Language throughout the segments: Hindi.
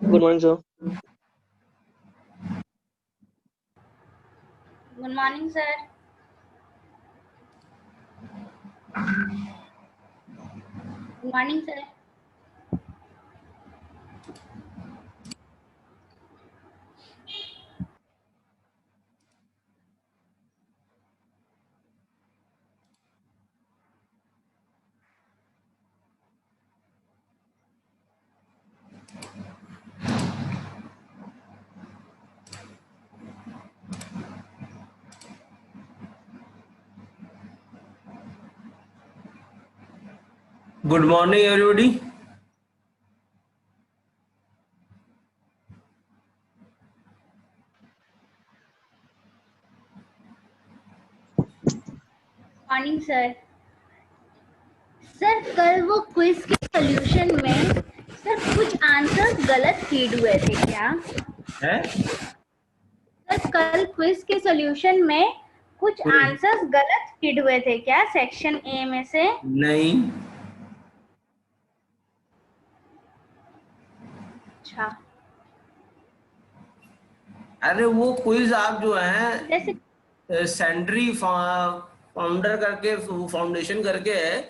Good morning, sir. Good morning, sir. Good morning, sir. Good morning, everybody. Morning sir. Sir कल वो क्विज के सॉल्यूशन में सर कुछ आंसर्स गलत फीड हुए थे क्या? है? सर कल क्विज के सॉल्यूशन में कुछ आंसर्स गलत फीड हुए थे क्या सेक्शन ए में से? नहीं। अच्छा। अरे वो क्विज आप जो है जैसे सेंट्री फाउंडर करके फाउंडेशन करके है,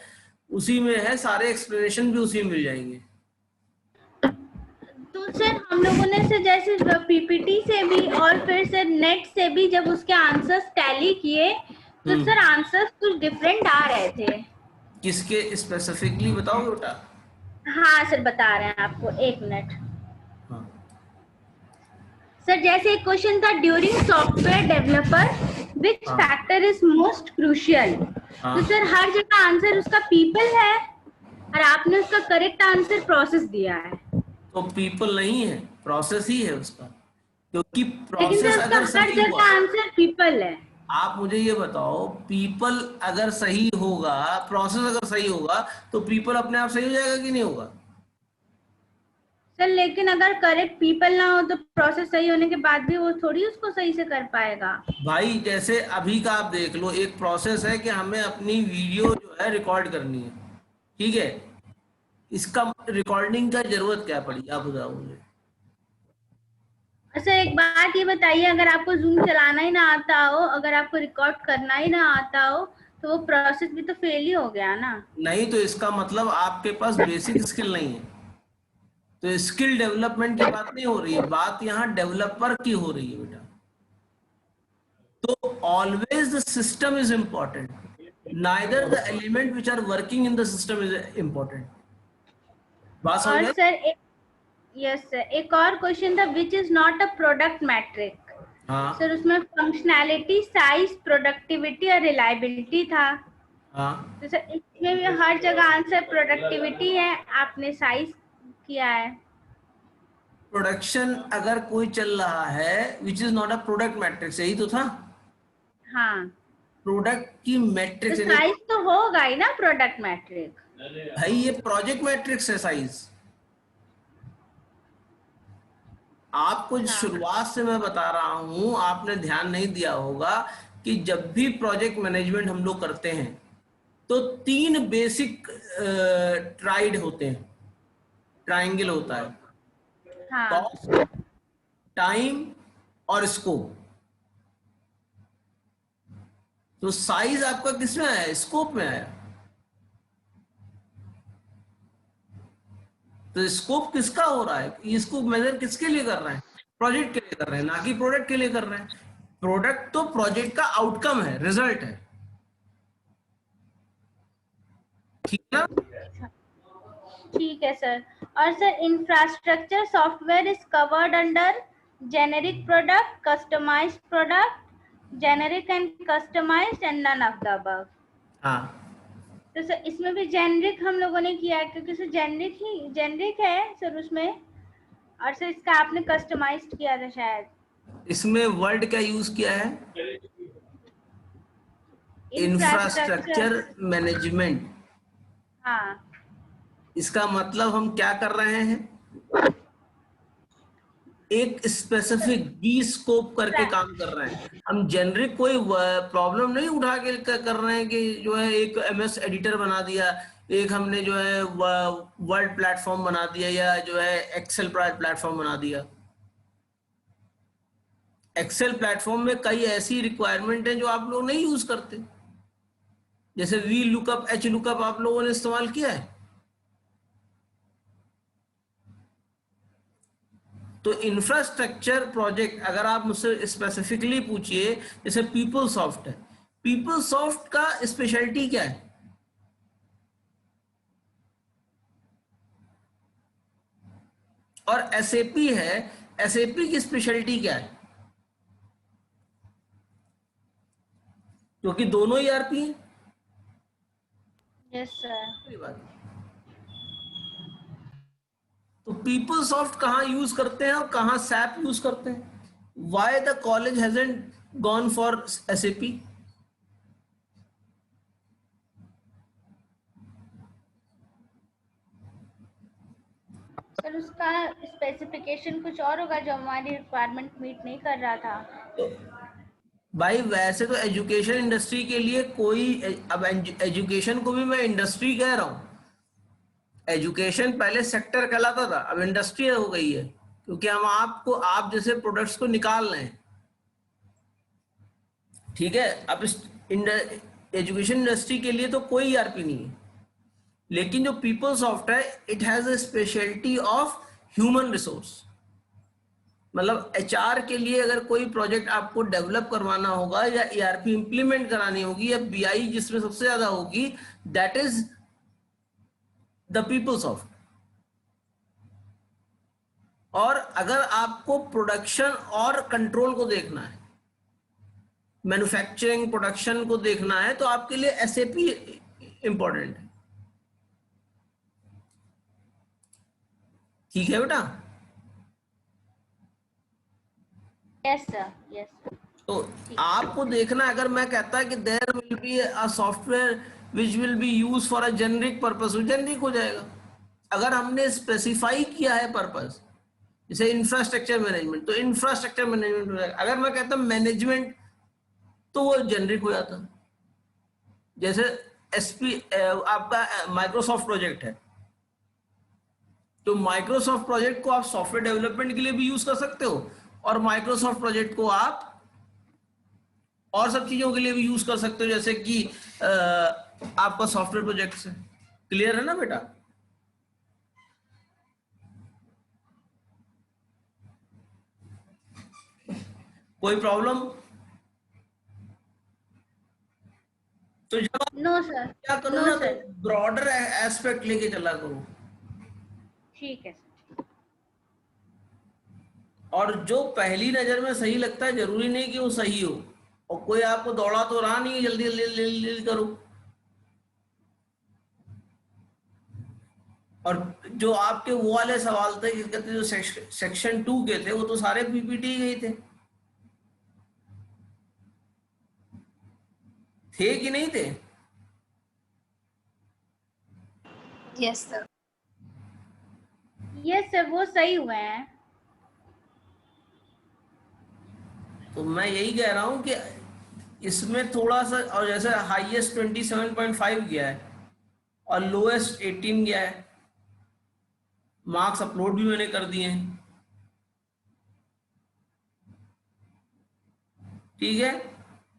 उसी में है, सारे एक्सप्लेनेशन भी उसी में मिल जाएंगे। तो सर हम लोगों ने सर जैसे पीपीटी से भी और फिर सर नेट से भी जब उसके आंसर्स टैली किए तो सर आंसर्स कुछ डिफरेंट आ रहे थे। किसके स्पेसिफिकली बताओगे बेटा? हाँ सर बता रहे हैं आपको, एक मिनट। हाँ। सर जैसे एक क्वेश्चन था, during software developer which factor is most crucial. तो सर हर जगह आंसर उसका पीपल है और आपने उसका करेक्ट आंसर प्रोसेस दिया है। तो पीपल नहीं है, प्रोसेस ही है उसका, क्योंकि लेकिन प्रोसेस सर अगर उसका हर सही हुआ, जगह आंसर पीपल है। आप मुझे ये बताओ, पीपल अगर सही होगा, प्रोसेस अगर सही होगा, तो पीपल अपने आप सही हो जाएगा कि नहीं होगा? सर लेकिन अगर करेक्ट पीपल ना हो तो प्रोसेस सही होने के बाद भी वो थोड़ी उसको सही से कर पाएगा। भाई जैसे अभी का आप देख लो, एक प्रोसेस है कि हमें अपनी वीडियो जो है रिकॉर्ड करनी है, ठीक है? इसका रिकॉर्डिंग का जरूरत क्या पड़ी, आप बताओ मुझे। अच्छा एक बात ये बताइए, अगर आपको जूम चलाना ही ना आता हो, अगर आपको रिकॉर्ड करना ही ना आता हो, तो वो प्रोसेस भी तो फेल ही हो गया ना। नहीं तो इसका मतलब आपके पास बेसिक स्किल नहीं है। तो स्किल डेवलपमेंट की बात नहीं हो रही है, बात यहाँ डेवलपर की हो रही है बेटा। तो always the system is important, neither the element which are working in the system is important. बात समझ और में? सर यस सर, एक और क्वेश्चन था, which is not a product metric. हाँ सर उसमें फंक्शनैलिटी, साइज, प्रोडक्टिविटी और रिलायबिलिटी था। हाँ। तो सर इसमें भी हर जगह आंसर प्रोडक्टिविटी है, आपने साइज किया है। प्रोडक्शन अगर कोई चल रहा है, विच is not a product matrix, यही तो था। हाँ प्रोडक्ट की तो मैट्रिक्स यानी, साइज तो होगा ही ना प्रोडक्ट मैट्रिक। भाई ये प्रोजेक्ट मैट्रिक्स है साइज। आपको शुरुआत से मैं बता रहा हूं, आपने ध्यान नहीं दिया होगा कि जब भी प्रोजेक्ट मैनेजमेंट हम लोग करते हैं तो 3 बेसिक ट्राइड होते हैं, ट्राइंगल होता है, हाँ कॉस्ट, टाइम और स्कोप। तो साइज आपका किसमें आया? स्कोप में आया। तो स्कोप किसका हो रहा है? इसको मेजर किसके लिए कर रहे हैं? प्रोजेक्ट के लिए कर रहे हैं, ना कि प्रोडक्ट के लिए कर रहे हैं। प्रोडक्ट तो प्रोजेक्ट का आउटकम है, रिजल्ट है, ठीक है ना? ठीक है सर। और sir infrastructure software is covered under generic product, customised product, generic and customised and none of the above. हाँ। तो सर इसमें भी जेनेरिक हम लोगों ने किया है, क्योंकि सर जेनेरिक है सर उसमें। और सर इसका आपने कस्टमाइज्ड किया था शायद। इसमें वर्ड का यूज किया है, इंफ्रास्ट्रक्चर। Infrastructure management. हाँ इसका मतलब हम क्या कर रहे हैं? एक स्पेसिफिक बी स्कोप करके काम कर रहे हैं। हम जेनरिक कोई प्रॉब्लम नहीं उठा के कर रहे हैं कि जो है एक एमएस एडिटर बना दिया एक हमने जो है वर्ड प्लेटफॉर्म बना दिया या जो है एक्सेल प्लेटफॉर्म बना दिया। एक्सेल प्लेटफॉर्म में कई ऐसी रिक्वायरमेंट हैं जो आप लोग नहीं यूज करते, जैसे वी लुकअप, एच लुकअप आप लोगों ने इस्तेमाल किया है। तो इंफ्रास्ट्रक्चर प्रोजेक्ट अगर आप मुझसे स्पेसिफिकली पूछिए, जैसे पीपलसॉफ्ट है, पीपलसॉफ्ट का स्पेशलिटी क्या है? और एसएपी है, एसएपी की स्पेशलिटी क्या है? क्योंकि दोनों ईआरपी हैं। Yes sir. तो पीपलसॉफ्ट कहाँ यूज करते हैं और कहाँ सैप यूज करते हैं? Why the college hasn't gone for SAP? Sir उसका स्पेसिफिकेशन कुछ और होगा जो हमारी रिक्वायरमेंट मीट नहीं कर रहा था। तो भाई वैसे तो एजुकेशन इंडस्ट्री के लिए कोई, अब एजुकेशन को भी मैं इंडस्ट्री कह रहा हूं। एजुकेशन पहले सेक्टर कहलाता था, अब इंडस्ट्री हो गई है, क्योंकि हम आपको, आप जैसे प्रोडक्ट्स को निकाल रहे हैं, ठीक है। अब इस एजुकेशन इंडस्ट्री के लिए तो कोई ईआरपी नहीं है, लेकिन जो पीपलसॉफ्ट है, it has a speciality of human resource. मतलब एचआर के लिए अगर कोई प्रोजेक्ट आपको डेवलप करवाना होगा या ईआरपी इंप्लीमेंट करानी होगी या बीआई जिसमें सबसे ज्यादा होगी, दैट इज द पीपलसॉफ्ट। और अगर आपको प्रोडक्शन और कंट्रोल को देखना है, मैन्युफैक्चरिंग प्रोडक्शन को देखना है, तो आपके लिए एसएपी इंपॉर्टेंट है। ठीक है बेटा? Yes sir, yes sir. तो आपको देखना, अगर मैं कहता कि there will be a software which will be use for a generic purpose, वो जेनरिक हो जाएगा। अगर हमने स्पेसिफाई किया है पर्पस, जैसे इंफ्रास्ट्रक्चर मैनेजमेंट, तो इंफ्रास्ट्रक्चर मैनेजमेंट हो जाएगा। अगर मैं कहता मैनेजमेंट, तो वो जेनरिक हो जाता। जैसे एसपी आपका माइक्रोसॉफ्ट प्रोजेक्ट है, तो माइक्रोसॉफ्ट प्रोजेक्ट को आप सॉफ्टवेयर डेवलपमेंट के लिए भी यूज कर सकते हो, और माइक्रोसॉफ्ट प्रोजेक्ट को आप और सब चीजों के लिए भी यूज कर सकते हो, जैसे कि आपका सॉफ्टवेयर प्रोजेक्ट से। क्लियर है ना बेटा? कोई प्रॉब्लम? तो जब आप नो सर, क्या करो नो ना, सर। तो ब्रॉडर एस्पेक्ट लेके चला करो। ठीक है सर। और जो पहली नजर में सही लगता है, जरूरी नहीं कि वो सही हो, और कोई आपको दौड़ा तो रहा नहीं, जल्दी जल्दी जल्दी जल्दी करो। और जो आपके वो वाले सवाल थे, कहते जो सेक्शन 2 के थे, वो तो सारे पीपीटी गए थे कि नहीं थे? Yes sir. यस सर, वो सही हुए हैं। तो मैं यही कह रहा हूं कि इसमें थोड़ा सा, और जैसे हाईएस्ट 27.5 गया है और लोएस्ट 18 गया है, मार्क्स अपलोड भी मैंने कर दिए हैं। ठीक है,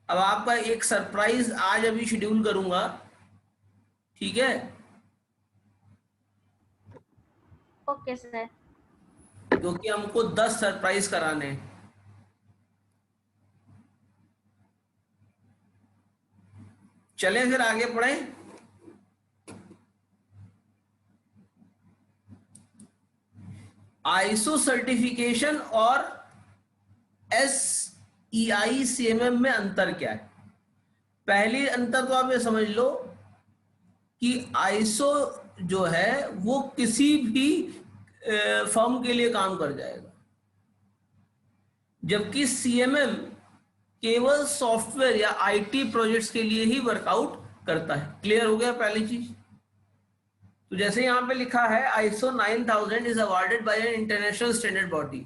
अब आपका एक सरप्राइज आज अभी शेड्यूल करूंगा, ठीक है? Okay sir. क्योंकि हमको 10 सरप्राइज कराने हैं। चलें फिर आगे पढ़ें। आईएसओ सर्टिफिकेशन और एसईआई सीएमएम में अंतर क्या है? पहली अंतर तो आप ये समझ लो कि आईएसओ जो है वो किसी भी फर्म के लिए काम कर जाएगा, जबकि सीएमएम केवल सॉफ्टवेयर या आईटी प्रोजेक्ट्स के लिए ही वर्कआउट करता है। क्लियर हो गया पहली चीज? तो जैसे यहां पे लिखा है, ISO 9000 is awarded by an international standard body,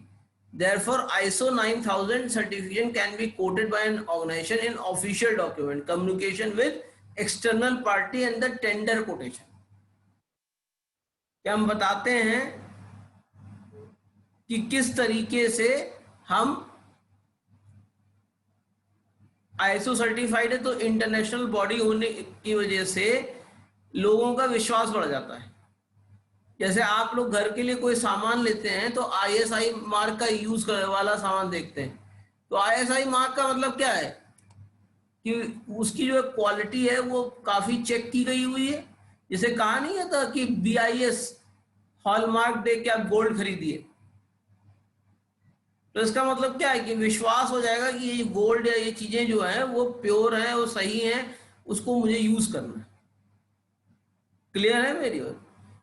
therefore ISO 9000 certification can be quoted by an organization in official document, communication with external party and the tender quotation. कि हम बताते हैं कि किस तरीके से हम आईएसओ सर्टिफाइड है, तो इंटरनेशनल बॉडी होने की वजह से लोगों का विश्वास बढ़ जाता है। जैसे आप लोग घर के लिए कोई सामान लेते हैं तो आईएसआई मार्क का यूज करने वाला सामान देखते हैं, तो आईएसआई मार्क का मतलब क्या है कि उसकी जो क्वालिटी है वो काफी चेक की गई हुई है। जैसे कहा नहीं है था कि BIS हॉलमार्क दे के आप गोल्ड खरीदिए, तो इसका मतलब क्या है कि विश्वास हो जाएगा कि ये गोल्ड या ये चीजें जो हैं वो प्योर हैं, वो सही हैं, उसको मुझे यूज करना है। क्लियर है मेरी बात?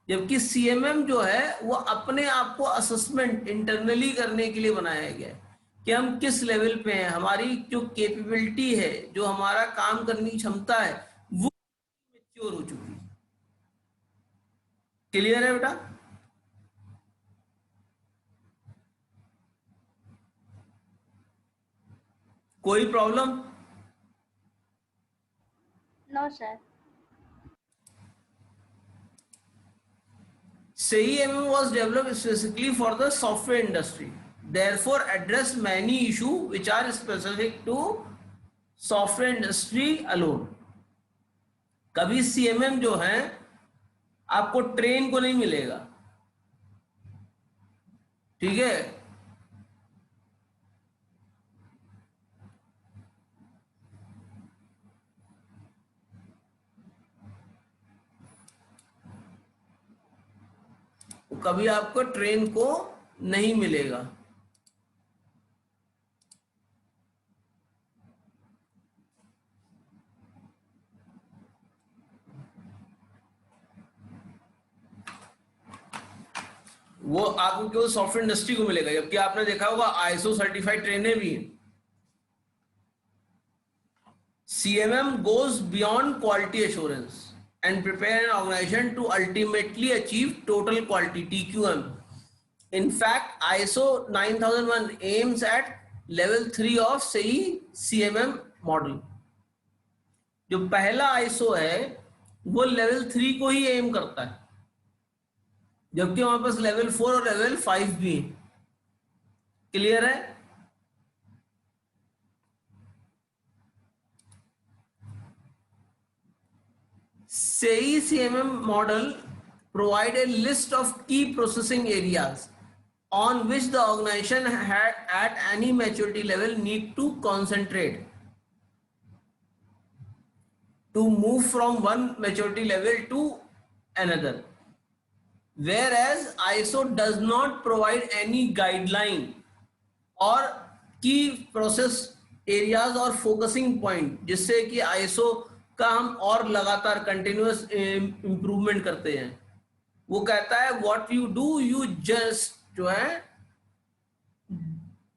जबकि CMM जो है वो अपने आप को असेसमेंट इंटरनली करने के लिए बनाया गया है कि हम किस लेवल पे हैं, हमारी जो कैपेबिलिटी है, जो हमारा काम करने की क्षमता है वो मैच्योर हो चुकी है। क्लियर है बेटा? कोई problem? No sir. CMM was developed specifically for the software industry, therefore address many issues which are specific to software industry alone. कभी CMM जो है आपको ट्रेन को नहीं मिलेगा, ठीक है? कभी आपको ट्रेन को नहीं मिलेगा। वो आपको केवल सॉफ्टवेयर इंडस्ट्री को मिलेगा, जबकि आपने देखा होगा आईएसओ सर्टिफाइड ट्रेनें भी हैं। CMM goes beyond quality assurance and prepare an organization to ultimately achieve total quality TQM. In fact, ISO 9001 aims at level 3 of SAE CMM model. जो पहला ISO है वो लेवल 3 को ही एम करता है, जबकि हमारे पास लेवल 4 और लेवल 5 भी है। क्लियर है? SAE CMM model provide a list of key processing areas on which the organization had at any maturity level need to concentrate to move from one maturity level to another, whereas ISO does not provide any guideline or key process areas or focusing point जिससे कि ISO का हम और लगातार कंटिन्यूअस इंप्रूवमेंट करते हैं। वो कहता है what you do you just जो है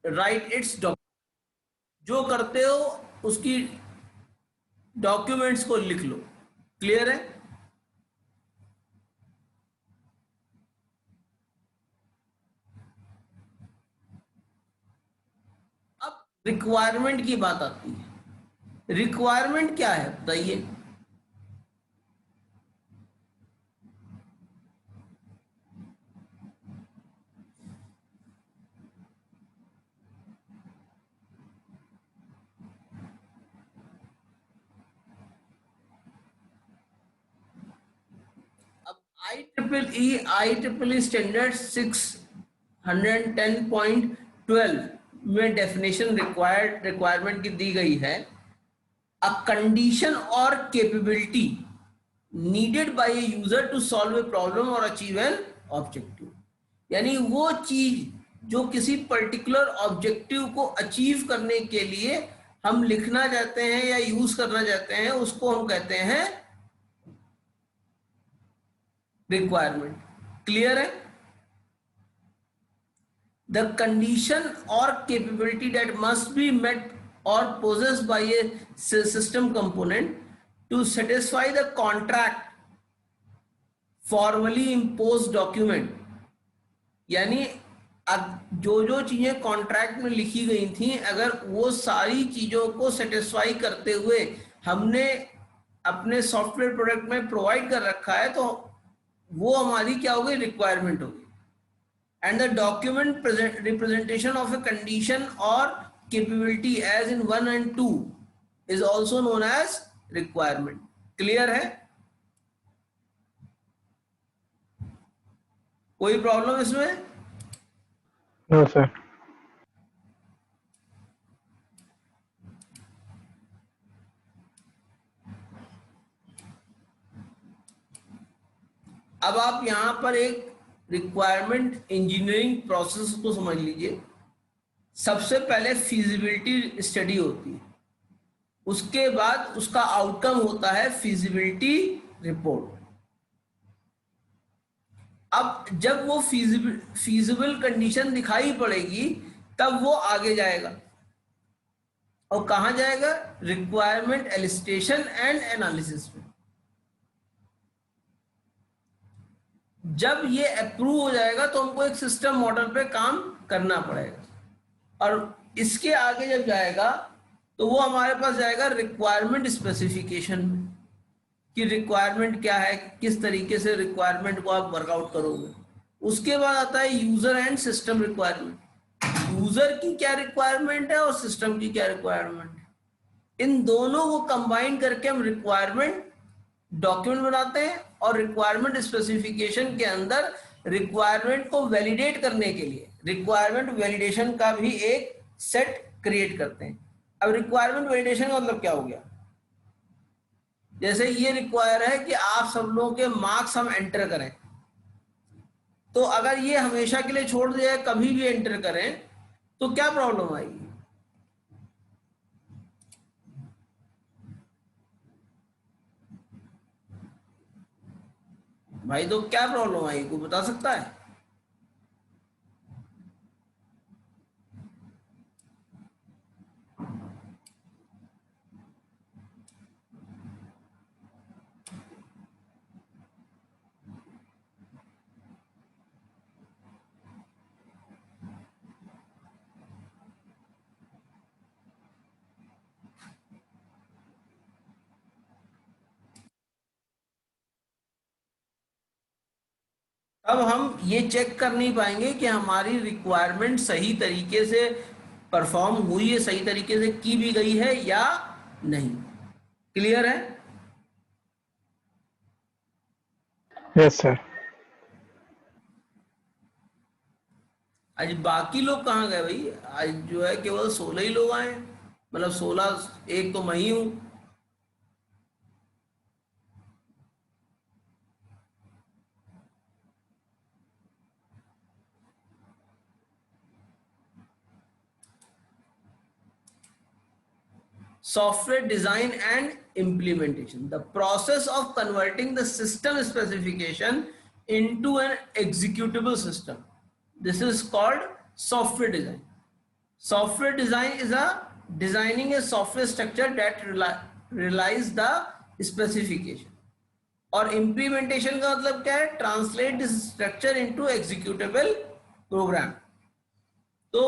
राइट इट्स डॉक्यूमेंट, जो करते हो उसकी डॉक्यूमेंट्स को लिख लो। क्लियर है? अब रिक्वायरमेंट की बात आती है। रिक्वायरमेंट क्या है बताइए? अब IEEE स्टैंडर्ड 610.12 में डेफिनेशन रिक्वायरमेंट की दी गई है, a condition or capability needed by a user to solve a problem or achieve an objective। यानी वो चीज जो किसी पर्टिकुलर ऑब्जेक्टिव को अचीव करने के लिए हम लिखना चाहते हैं या यूज करना चाहते हैं, उसको हम कहते हैं रिक्वायरमेंट। क्लियर है? द कंडीशन और capability that must be met or possessed by a system component to satisfy the contract formally imposed document। यानी जो जो चीजें कॉन्ट्रैक्ट में लिखी गई थी, अगर वो सारी चीजों को सेटिस्फाई करते हुए हमने अपने सॉफ्टवेयर प्रोडक्ट में प्रोवाइड कर रखा है, तो वो हमारी क्या होगी, रिक्वायरमेंट होगी। And the document representation of a condition और capability as in 1 and 2 is also known as requirement. Clear है? कोई प्रॉब्लम इसमें? No sir. अब आप यहां पर एक रिक्वायरमेंट इंजीनियरिंग प्रोसेस को समझ लीजिए। सबसे पहले फिजिबिलिटी स्टडी होती है, उसके बाद उसका आउटकम होता है फिजिबिलिटी रिपोर्ट। अब जब वो फीजिबल कंडीशन दिखाई पड़ेगी तब वो आगे जाएगा, और कहां जाएगा, रिक्वायरमेंट एलिस्टेशन एंड एनालिसिस में। जब ये अप्रूव हो जाएगा तो हमको एक सिस्टम मॉडल पे काम करना पड़ेगा, और इसके आगे जब जाएगा तो वो हमारे पास जाएगा रिक्वायरमेंट स्पेसिफिकेशन में, कि रिक्वायरमेंट क्या है, किस तरीके से रिक्वायरमेंट को आप वर्कआउट करोगे। उसके बाद आता है user and system requirement. User की क्या रिक्वायरमेंट है और सिस्टम की क्या रिक्वायरमेंट है, इन दोनों को कंबाइन करके हम रिक्वायरमेंट डॉक्यूमेंट बनाते हैं, और रिक्वायरमेंट स्पेसिफिकेशन के अंदर रिक्वायरमेंट को वैलिडेट करने के लिए रिक्वायरमेंट वैलिडेशन का भी एक सेट क्रिएट करते हैं। अब रिक्वायरमेंट वैलिडेशन का मतलब क्या हो गया, जैसे ये रिक्वायर है कि आप सब लोगों के मार्क्स हम एंटर करें, तो अगर ये हमेशा के लिए छोड़ दिया, कभी भी एंटर करें तो क्या प्रॉब्लम आएगी? भाई तो क्या प्रॉब्लम आएगी, कोई बता सकता है? अब हम ये चेक कर नहीं पाएंगे कि हमारी रिक्वायरमेंट सही तरीके से परफॉर्म हुई है, सही तरीके से की भी गई है या नहीं। क्लियर है? Yes sir. आज बाकी लोग कहाँ गए भाई? आज जो है केवल 16 ही लोग आए, मतलब 16, एक तो मैं ही हूं। Software design and implementation, the process of converting the system specification into an executable system. This is called software design. Software design is designing a software structure that realize the specification. और implementation का मतलब क्या है? Translate this structure into executable program. तो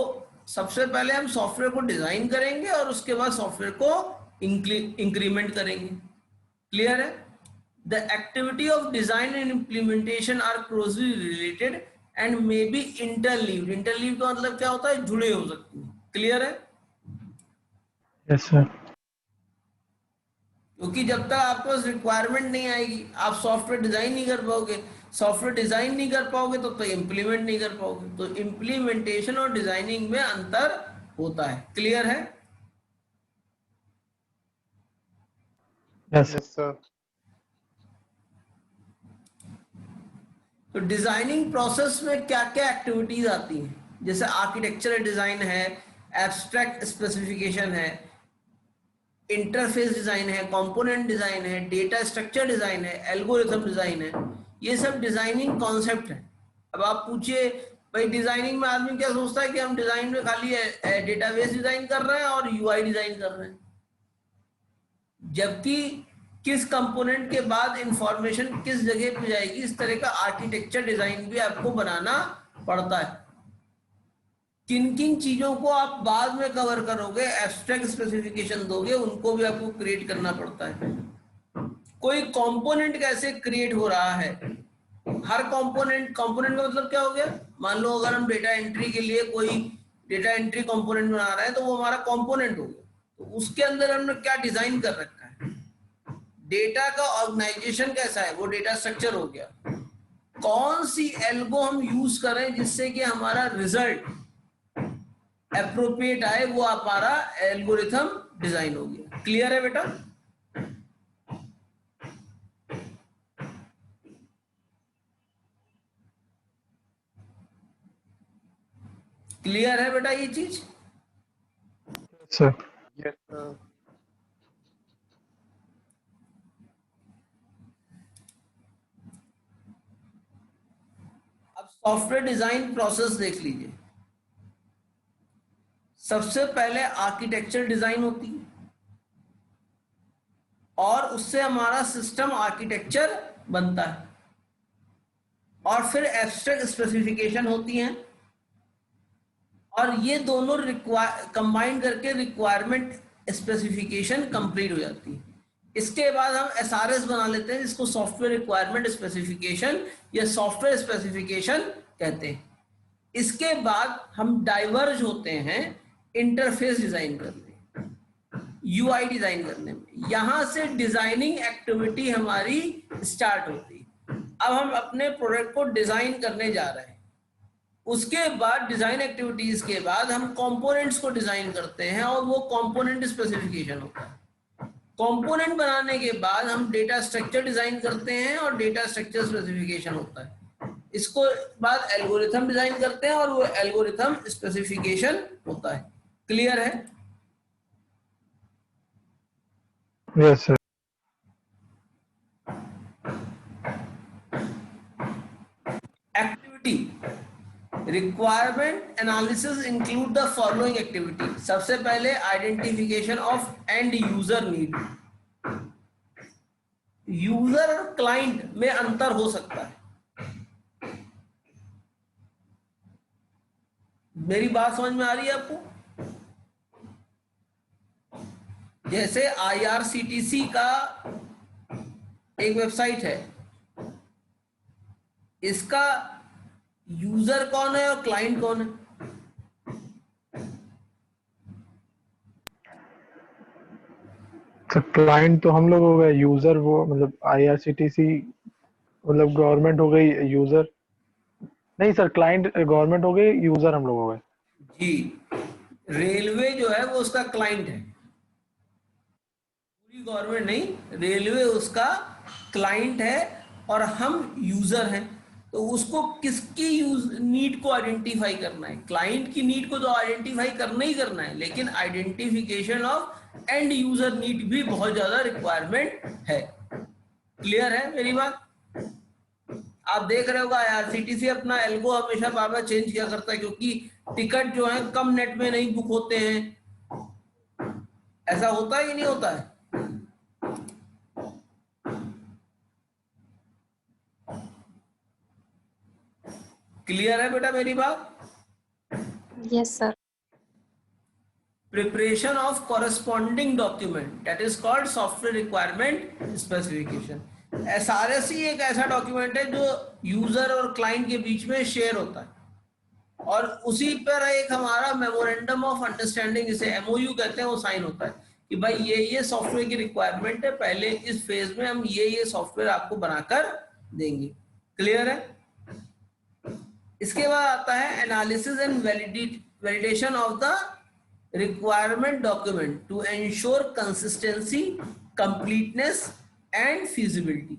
सबसे पहले हम सॉफ्टवेयर को डिजाइन करेंगे और उसके बाद सॉफ्टवेयर को इंक्रीमेंट करेंगे। क्लियर है? The activity of design and implementation are closely related and may be interleaved. Interleaved का मतलब क्या होता है? जुड़े हो सकते हैं। क्लियर है? Yes sir. क्योंकि जब तक आपके पास रिक्वायरमेंट नहीं आएगी आप सॉफ्टवेयर डिजाइन नहीं कर पाओगे, सॉफ्टवेयर डिजाइन नहीं कर पाओगे तो इम्प्लीमेंट नहीं कर पाओगे। तो इम्प्लीमेंटेशन और डिजाइनिंग में अंतर होता है। क्लियर है? Yes sir. तो डिजाइनिंग प्रोसेस में क्या क्या एक्टिविटीज आती हैं? जैसे आर्किटेक्चरल डिजाइन है, एब्स्ट्रैक्ट स्पेसिफिकेशन है, इंटरफेस डिजाइन है, कंपोनेंट डिजाइन है, डेटा स्ट्रक्चर डिजाइन है, एल्गोरिथम डिजाइन है। ये सब डिजाइनिंग कॉन्सेप्ट है। अब आप पूछिए भाई डिजाइनिंग में आदमी क्या सोचता है कि हम डिजाइन में खाली डेटाबेस डिजाइन कर रहे हैं और यूआई डिजाइन कर रहे हैं, जबकि किस कंपोनेंट के बाद इंफॉर्मेशन किस जगह पे जाएगी, इस तरह का आर्किटेक्चर डिजाइन भी आपको बनाना पड़ता है। किन किन चीजों को आप बाद में कवर करोगे, एब्स्ट्रैक्ट स्पेसिफिकेशन दोगे, उनको भी आपको क्रिएट करना पड़ता है। कोई कंपोनेंट कैसे क्रिएट हो रहा है हर कंपोनेंट का मतलब क्या हो गया, मान लो अगर हम डेटा एंट्री के लिए कोई डेटा एंट्री कंपोनेंट बना रहे हैं तो वो हमारा कंपोनेंट हो गया। तो उसके अंदर हमने क्या डिजाइन कर रखा है, डेटा का ऑर्गेनाइजेशन कैसा है, वो डेटा स्ट्रक्चर हो गया। कौन सी एल्गो हम यूज करें जिससे कि हमारा रिजल्ट एप्रोप्रिएट आए, वो हमारा एल्गोरिथम डिजाइन हो गया। क्लियर है बेटा? क्लियर है बेटा ये चीज? सर। Yes, sir. अब सॉफ्टवेयर डिजाइन प्रोसेस देख लीजिए। सबसे पहले आर्किटेक्चर डिजाइन होती है और उससे हमारा सिस्टम आर्किटेक्चर बनता है, और फिर एब्स्ट्रैक्ट स्पेसिफिकेशन होती हैं, और ये दोनों कंबाइन करके रिक्वायरमेंट स्पेसिफिकेशन कंप्लीट हो जाती है। इसके बाद हम एसआरएस बना लेते हैं, जिसको सॉफ्टवेयर रिक्वायरमेंट स्पेसिफिकेशन या सॉफ्टवेयर स्पेसिफिकेशन कहते हैं। इसके बाद हम डाइवर्ज होते हैं इंटरफेस डिजाइन करने, यूआई डिजाइन करने में। यहां से डिजाइनिंग एक्टिविटी हमारी स्टार्ट होती है। अब हम अपने प्रोडक्ट को डिजाइन करने जा रहे हैं। उसके बाद डिजाइन एक्टिविटीज के बाद हम कंपोनेंट्स को डिजाइन करते हैं, और वो कंपोनेंट स्पेसिफिकेशन होता है। कंपोनेंट बनाने के बाद हम डेटा स्ट्रक्चर डिजाइन करते हैं, और डेटा स्ट्रक्चर स्पेसिफिकेशन होता है। इसको बाद एल्गोरिथम डिजाइन करते हैं, और वो एल्गोरिथम स्पेसिफिकेशन होता है। क्लियर है? Yes sir. Activity requirement analysis include the following activity. सबसे पहले identification of and user need. User और क्लाइंट में अंतर हो सकता है। मेरी बात समझ में आ रही है आपको? जैसे IRCTC का एक वेबसाइट है, इसका यूजर कौन है और क्लाइंट कौन है? सर क्लाइंट तो हम लोग हो गए, यूजर वो मतलब IRCTC मतलब गवर्नमेंट हो गई, यूजर नहीं सर, क्लाइंट गवर्नमेंट हो गई, यूजर हम लोग हो गए। जी, रेलवे जो है वो उसका क्लाइंट है, पूरी गवर्नमेंट नहीं, रेलवे उसका क्लाइंट है और हम यूजर हैं। तो उसको किसकी नीड को आइडेंटिफाई करना है? क्लाइंट की नीड को तो आइडेंटिफाई करना ही करना है, लेकिन identification of and user need भी बहुत ज्यादा रिक्वायरमेंट है। क्लियर है मेरी बात? आप देख रहे होगा IRCTC अपना एल्गो हमेशा बार बार चेंज किया करता है, क्योंकि टिकट जो है कम नेट में नहीं बुक होते हैं। ऐसा होता है कि नहीं होता है? क्लियर है बेटा मेरी बात? Yes, sir. Preparation of corresponding document, that is called software requirement specification. SRS ही एक ऐसा डॉक्यूमेंट है जो यूजर और क्लाइंट के बीच में शेयर होता है, और उसी पर एक हमारा मेमोरेंडम ऑफ अंडरस्टैंडिंग, जिसे MOU कहते हैं, वो साइन होता है कि भाई ये सॉफ्टवेयर की रिक्वायरमेंट है, पहले इस फेज में हम ये सॉफ्टवेयर आपको बनाकर देंगे। क्लियर है? इसके बाद आता है analysis and validation of the requirement document to ensure consistency, completeness and feasibility.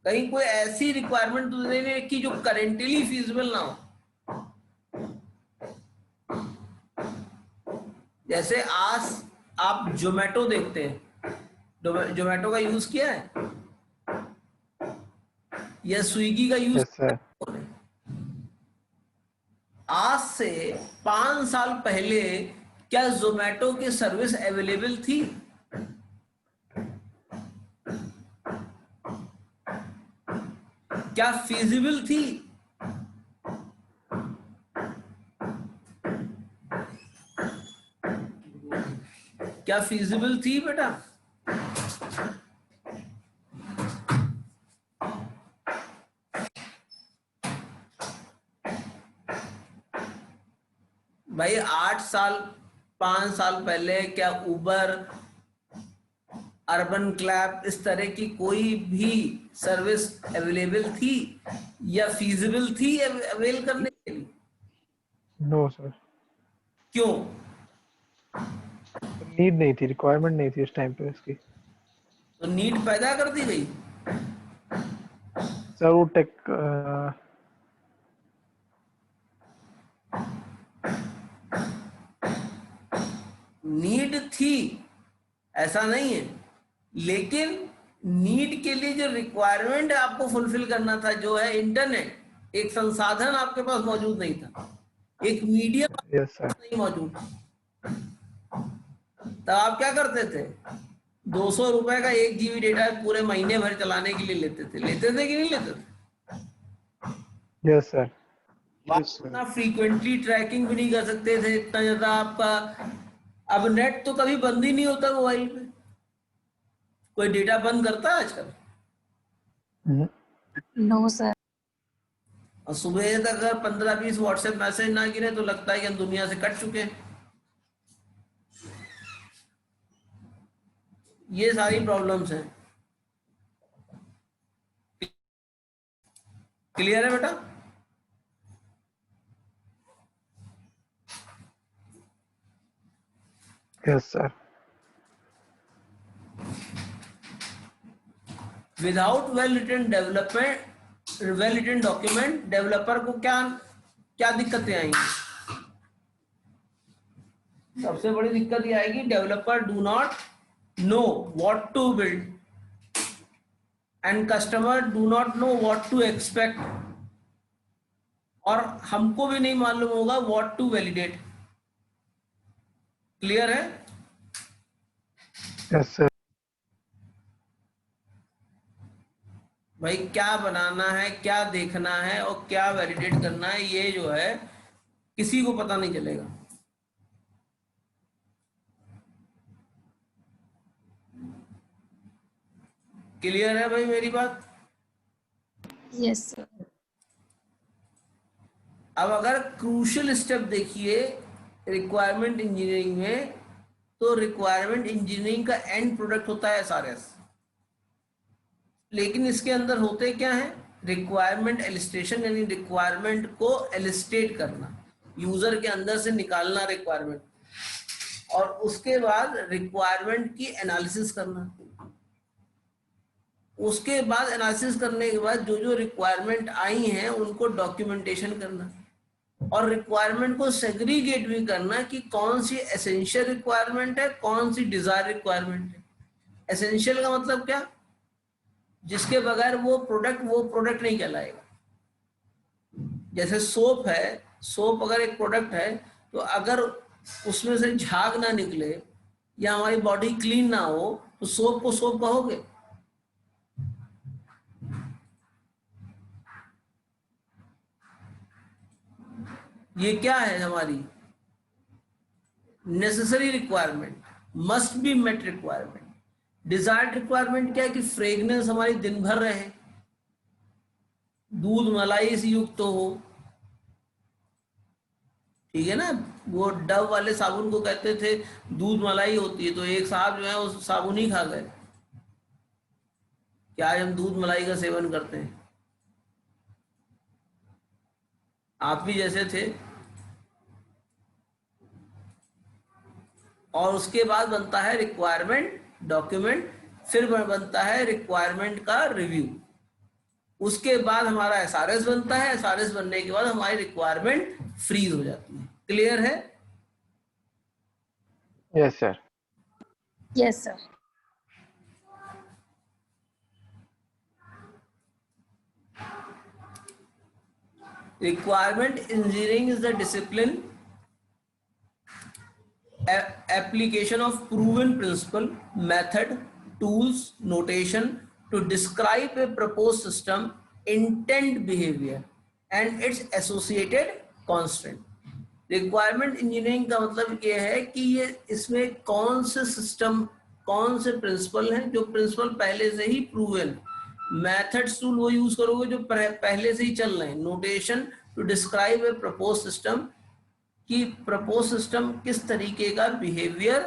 कहीं कोई ऐसी रिक्वायरमेंट तो नहीं रखी जो करेंटली फीजिबल ना हो। जैसे आज आप जोमेटो देखते हैं, जोमेटो का यूज किया है या स्विगी का यूज? Yes sir. आज से 5 साल पहले क्या जोमेटो की सर्विस अवेलेबल थी? क्या फीजिबल थी? क्या फीजिबल थी बेटा? भाई 8 साल 5 साल पहले क्या उबर, अर्बन क्लैब इस तरह की कोई भी सर्विस अवेलेबल थी या फीजिबल थी अवेल करने के लिए? नो सर, क्यों? नीड नहीं थी, रिक्वायरमेंट नहीं थी उस टाइम पे इसकी। तो नीड पैदा कर दी गई। सर वो टेक नीड थी ऐसा नहीं है, लेकिन नीड के लिए जो रिक्वायरमेंट आपको फुलफिल करना था, जो है इंटरनेट, एक संसाधन आपके पास मौजूद नहीं था, एक मीडियम यस सर, नहीं मौजूद था। तब आप क्या करते थे? 200 रुपए का 1 GB डेटा पूरे महीने भर चलाने के लिए लेते थे कि नहीं लेते थे? यस सर, इतना फ्रीक्वेंटली ट्रैकिंग भी नहीं कर सकते थे, इतना ज्यादा आपका। अब नेट तो कभी बंद ही नहीं होता मोबाइल पे। कोई डेटा बंद करता है आजकल? No sir. और सुबह तक अगर 15-20 व्हाट्सएप मैसेज ना गिरे तो लगता है कि हम दुनिया से कट चुके हैं। ये सारी प्रॉब्लम्स हैं। क्लियर है बेटा? Yes sir. Without well written document developer को क्या दिक्कतें आएंगी? सबसे बड़ी दिक्कत ये आएगी, developer do not know what to build and customer do not know what to expect, और हमको भी नहीं मालूम होगा व्हाट टू वैलिडेट। क्लियर है? Yes sir. भाई क्या बनाना है, क्या देखना है और क्या वैलिडेट करना है, ये जो है किसी को पता नहीं चलेगा। क्लियर है भाई मेरी बात? Yes sir. अब अगर क्रूशियल स्टेप देखिए रिक्वायरमेंट इंजीनियरिंग में, तो रिक्वायरमेंट इंजीनियरिंग का एंड प्रोडक्ट होता है SRS। लेकिन इसके अंदर होते क्या है? रिक्वायरमेंट एलिस्ट्रेशन, यानी रिक्वायरमेंट को एलिस्टेट करना, यूजर के अंदर से निकालना रिक्वायरमेंट, और उसके बाद रिक्वायरमेंट की एनालिसिस करना। उसके बाद एनालिसिस करने के बाद जो जो रिक्वायरमेंट आई हैं उनको डॉक्यूमेंटेशन करना, और रिक्वायरमेंट को सेग्रीगेट भी करना कि कौन सी एसेंशियल रिक्वायरमेंट है, कौन सी डिजायर रिक्वायरमेंट है। एसेंशियल का मतलब क्या? जिसके बगैर वो प्रोडक्ट नहीं कहलाएगा। जैसे सोप है, सोप अगर एक प्रोडक्ट है तो अगर उसमें से झाग ना निकले या हमारी बॉडी क्लीन ना हो तो सोप को सोप कहोगे? ये क्या है? हमारी necessary requirement, must be met requirement. Desired requirement क्या है? कि फ्रेगनेंस हमारी दिन भर रहे, दूध मलाई से युक्त हो। ठीक है ना? वो डव वाले साबुन को कहते थे दूध मलाई होती है, तो एक साहब जो है वो साबुन ही खा गए कि आज हम दूध मलाई का सेवन करते हैं। आप भी जैसे थे। और उसके बाद बनता है रिक्वायरमेंट डॉक्यूमेंट, फिर बनता है रिक्वायरमेंट का रिव्यू, उसके बाद हमारा SRS बनता है। SRS बनने के बाद हमारी रिक्वायरमेंट फ्रीज हो जाती है। क्लियर है? Yes sir. Yes sir. Requirement engineering is the discipline application of proven principle, method, tools, notation to describe a proposed system, intent, behavior and its associated constraint. Requirement engineering का मतलब ये है कि ये इसमें कौन से सिस्टम, कौन से प्रिंसिपल हैं जो प्रिंसिपल पहले से ही प्रूवन, मेथड्स टूल वो यूज करोगे जो पहले से ही चल रहे हैं, notation to describe a propose system, कि प्रपोज सिस्टम किस तरीके का बिहेवियर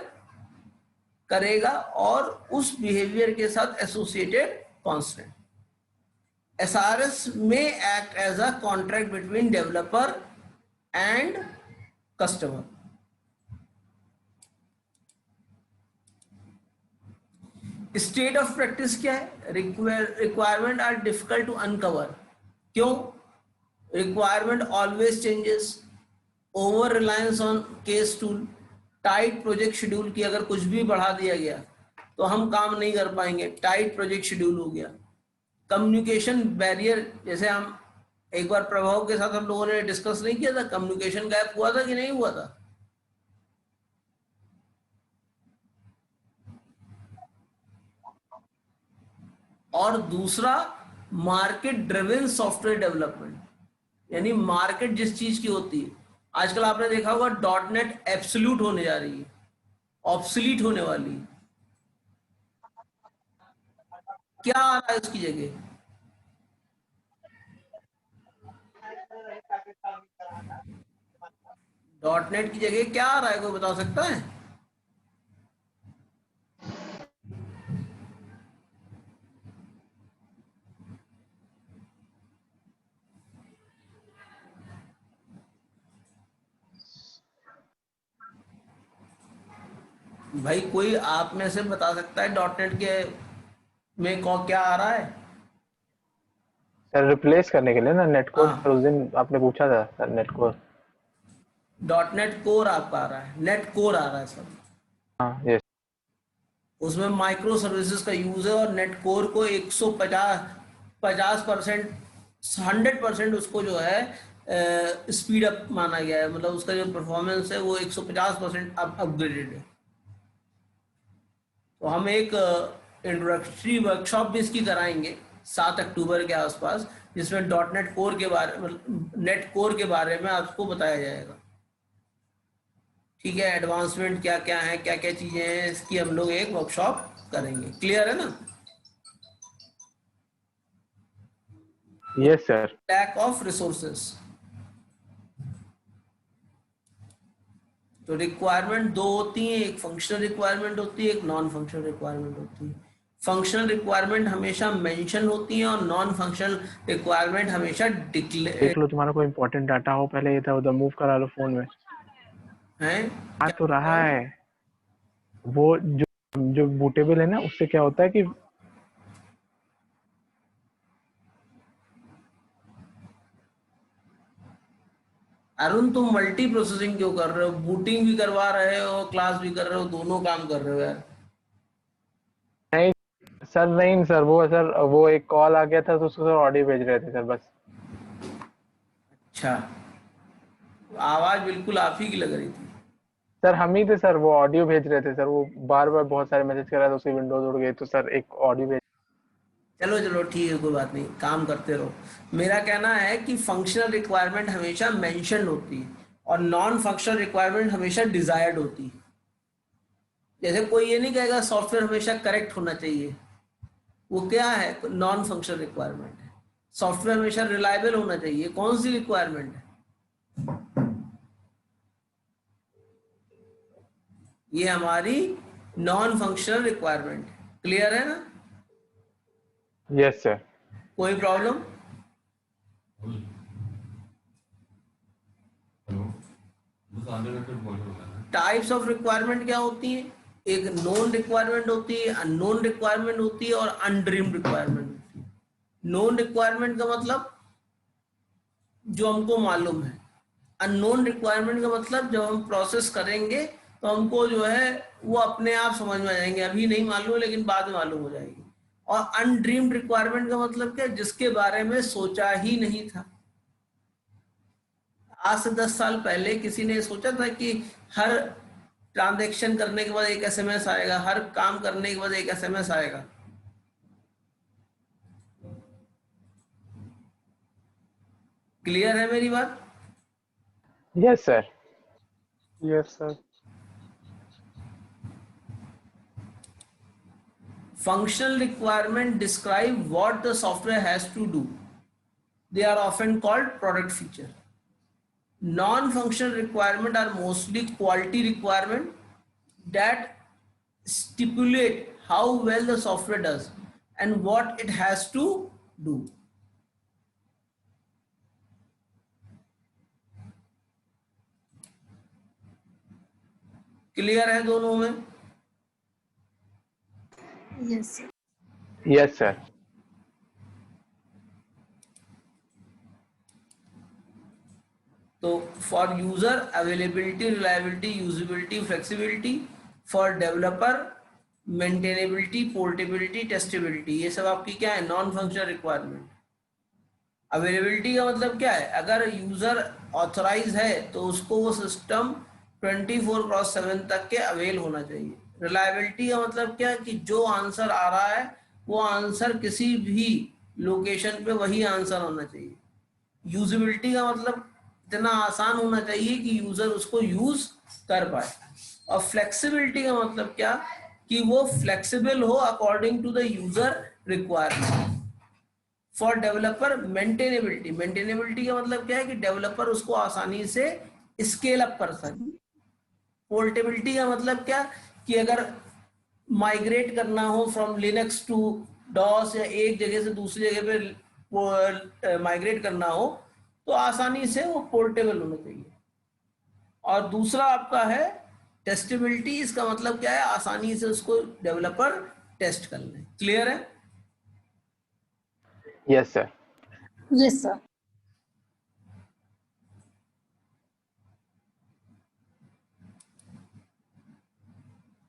करेगा और उस बिहेवियर के साथ associated constant. SRS may act as a contract between developer and customer. State of practice क्या है? Requirement are difficult to uncover. क्यों? Requirement always changes. Over reliance on case tool. Tight project schedule की अगर कुछ भी बढ़ा दिया गया तो हम काम नहीं कर पाएंगे, टाइट प्रोजेक्ट शेड्यूल हो गया। कम्युनिकेशन बैरियर, जैसे हम एक बार प्रभाव के साथ हम लोगों ने डिस्कस नहीं किया था, कम्युनिकेशन गैप हुआ था कि नहीं हुआ था? और दूसरा मार्केट ड्रिवन सॉफ्टवेयर डेवलपमेंट, यानी मार्केट जिस चीज की होती है, आजकल आपने देखा होगा .NET एब्सोल्यूट होने जा रही है, ऑब्सोलीट होने वाली है। क्या आ रहा है उसकी जगह? .NET की जगह क्या आ रहा है, कोई बता सकता है? भाई कोई आप में से बता सकता है .NET के में क्या आ रहा है? सर रिप्लेस करने के लिए ना नेट कोर, हाँ। उस दिन आपने पूछा था sir net core. .NET core आपका आ रहा है, नेट कोर आ रहा है सर। हाँ यस। उसमें माइक्रो सर्विसेज का यूज है और नेट कोर को 50% 100% उसको जो है स्पीड अप माना गया है, मतलब उसका जो परफॉर्मेंस है वो 150% अपग्रेडेड है। तो हम एक इंट्रोडक्टरी वर्कशॉप भी इसकी कराएंगे 7 अक्टूबर के आसपास, जिसमें .NET कोर के बारे, नेट कोर के बारे में आपको बताया जाएगा। ठीक है, एडवांसमेंट क्या क्या है, क्या क्या चीजें हैं, इसकी हम लोग एक वर्कशॉप करेंगे। क्लियर है ना? Yes sir. Lack of resources, तो रिक्वायरमेंट दो होती है, एक फंक्शनल रिक्वायरमेंट होती है, एक नॉन फंक्शनल रिक्वायरमेंट होती है। फंक्शनल रिक्वायरमेंट हमेशा मेंशन होती है और नॉन फंक्शनल रिक्वायरमेंट हमेशा डिक्लेयर। देख लो तुम्हारा कोई इंपॉर्टेंट डाटा हो, पहले ये था उधर मूव करा लो फोन में है आ तो रहा है। वो जो बूटेबल है ना, उससे क्या होता है कि अरुण तुम मल्टी प्रोसेसिंग क्यों कर रहे हो? बूटिंग भी करवा रहे हो, क्लास भी कर रहे हो, दोनों काम कर रहे हो यार। नहीं सर, नहीं सर, वो एक कॉल आ गया था तो उसको सर ऑडियो भेज रहे थे सर बस। अच्छा, आवाज बिल्कुल आप ही की लग रही थी। सर हम ही थे सर, वो ऑडियो भेज रहे थे सर, वो बार बार बहुत सारे मैसेज कर रहा था, उसकी विंडोज उड़ गई तो सर एक ऑडियो भेज। चलो चलो ठीक है, कोई बात नहीं, काम करते रहो। मेरा कहना है कि फंक्शनल रिक्वायरमेंट हमेशा मेंशन होती है और नॉन फंक्शनल रिक्वायरमेंट हमेशा डिजायर्ड होती है। जैसे कोई ये नहीं कहेगा सॉफ्टवेयर हमेशा करेक्ट होना चाहिए, वो क्या है? नॉन फंक्शनल रिक्वायरमेंट है। सॉफ्टवेयर हमेशा रिलायबल होना चाहिए, कौन सी रिक्वायरमेंट है? ये हमारी नॉन फंक्शनल रिक्वायरमेंट है। क्लियर है ना? Yes sir. कोई प्रॉब्लम? टाइप्स ऑफ रिक्वायरमेंट क्या होती है? एक नोन रिक्वायरमेंट होती है, अननोन रिक्वायरमेंट होती है और अनड्रीम्ड रिक्वायरमेंट होती है। नोन रिक्वायरमेंट का मतलब जो हमको मालूम है, अननोन रिक्वायरमेंट का मतलब जब हम प्रोसेस करेंगे तो हमको जो है वो अपने आप समझ में आ जाएंगे, अभी नहीं मालूम है लेकिन बाद में मालूम हो जाएगी। और अनड्रीम्ड रिक्वायरमेंट का मतलब क्या? जिसके बारे में सोचा ही नहीं था। आज से 10 साल पहले किसी ने सोचा था कि हर ट्रांजैक्शन करने के बाद एक SMS आएगा, हर काम करने के बाद एक SMS आएगा? क्लियर है मेरी बात? Yes sir. Yes sir. Functional requirement describe what the software has to do. They are often called product feature. Non-functional requirement are mostly quality requirement that stipulate how well the software does and what it has to do. Clear है दोनों में? Yes, sir. Yes, sir. तो for user availability, reliability, usability, flexibility, for developer maintainability, portability, testability, ये सब आपकी क्या है? Non functional requirement. अवेलेबिलिटी का मतलब क्या है? अगर यूजर ऑथराइज है तो उसको वो सिस्टम 24/7 तक के अवेल होना चाहिए। रिलायबिलिटी का मतलब क्या है? कि जो आंसर आ रहा है वो आंसर किसी भी लोकेशन पे वही आंसर होना चाहिए। यूजेबिलिटी का मतलब इतना आसान होना चाहिए कि यूजर उसको यूज कर पाए। और फ्लेक्सिबिलिटी का मतलब क्या? कि वो फ्लेक्सिबल हो according to the user requirement. For developer maintainability, maintainability का मतलब क्या है? कि डेवलपर उसको आसानी से स्केल अप कर सके। पोर्टेबिलिटी का मतलब क्या? कि अगर माइग्रेट करना हो फ्रॉम लिनक्स टू डॉस या एक जगह से दूसरी जगह पे माइग्रेट करना हो तो आसानी से वो पोर्टेबल होना चाहिए। और दूसरा आपका है टेस्टेबिलिटी, इसका मतलब क्या है? आसानी से उसको डेवलपर टेस्ट कर ले। क्लियर है? Yes, sir. Yes, sir.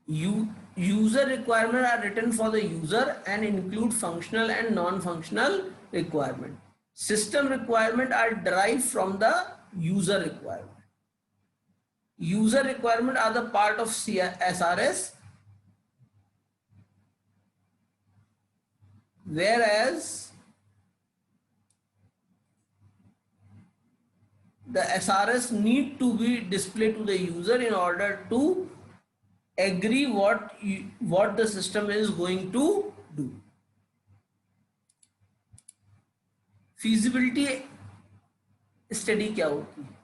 User requirements are written for the user and include functional and non-functional requirement. System requirement are derived from the user requirement. User requirement are the part of SRS, whereas the SRS need to be displayed to the user in order to agree what the system is going to do. Feasibility study क्या होती है?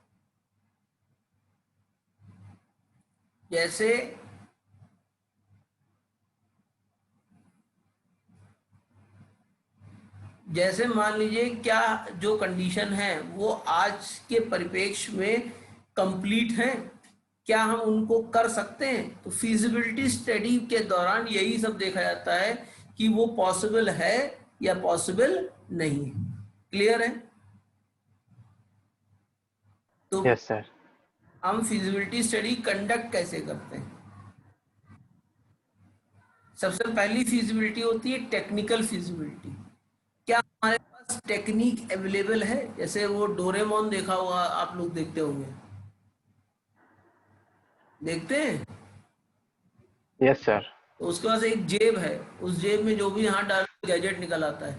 जैसे मान लीजिए क्या जो कंडीशन है वो आज के परिप्रेक्ष्य में कंप्लीट है, क्या हम उनको कर सकते हैं? तो फीजिबिलिटी स्टडी के दौरान यही सब देखा जाता है कि वो पॉसिबल है या पॉसिबल नहीं है। क्लियर है? तो Yes, sir. हम फीजिबिलिटी स्टडी कंडक्ट कैसे करते हैं? सबसे पहली फीजिबिलिटी होती है टेक्निकल फीजिबिलिटी। क्या हमारे पास टेक्निक अवेलेबल है? जैसे वो डोरेमोन देखा हुआ, आप लोग देखते होंगे, देखते हैं? Yes, sir. तो उसके पास एक जेब है, उस जेब में जो भी हाथ डाल गैजेट निकल आता है।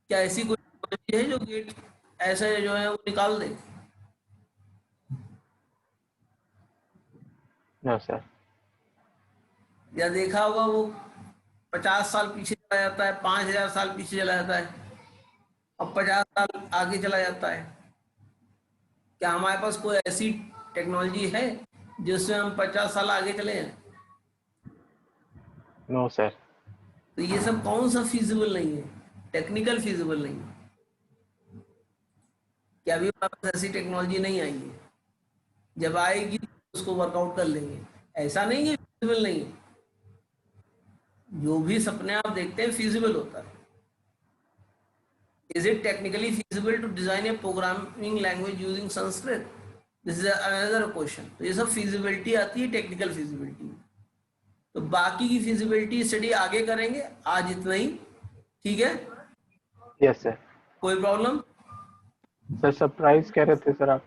क्या ऐसी कोई टेक्नोलॉजी है जो गेट ऐसे जो है वो निकाल दे? No, sir. या देखा होगा वो 50 साल पीछे चला जाता है, 5000 साल पीछे चला जाता है और 50 साल आगे चला जाता है। क्या हमारे पास कोई ऐसी टेक्नोलॉजी है जिससे हम 50 साल आगे चले जाएं? No, sir. तो ये सब कौन सा फीजिबल नहीं है? टेक्निकल फीजिबल नहीं है। क्या अभी हमारे पास ऐसी टेक्नोलॉजी नहीं आई है? जब आएगी तो उसको वर्कआउट कर लेंगे। ऐसा नहीं है फीजिबल नहीं है, जो भी सपने आप देखते हैं फीजिबल होता है। Is it technically feasible to design a programming language using Sanskrit? This is another question. तो ये सब feasibility आती है टेक्निकल feasibility में। तो बाकी की feasibility स्टडी आगे करेंगे, आज इतना ही। ठीक है? Yes, sir. कोई प्रॉब्लम? सर सरप्राइज कह रहे थे सर आप?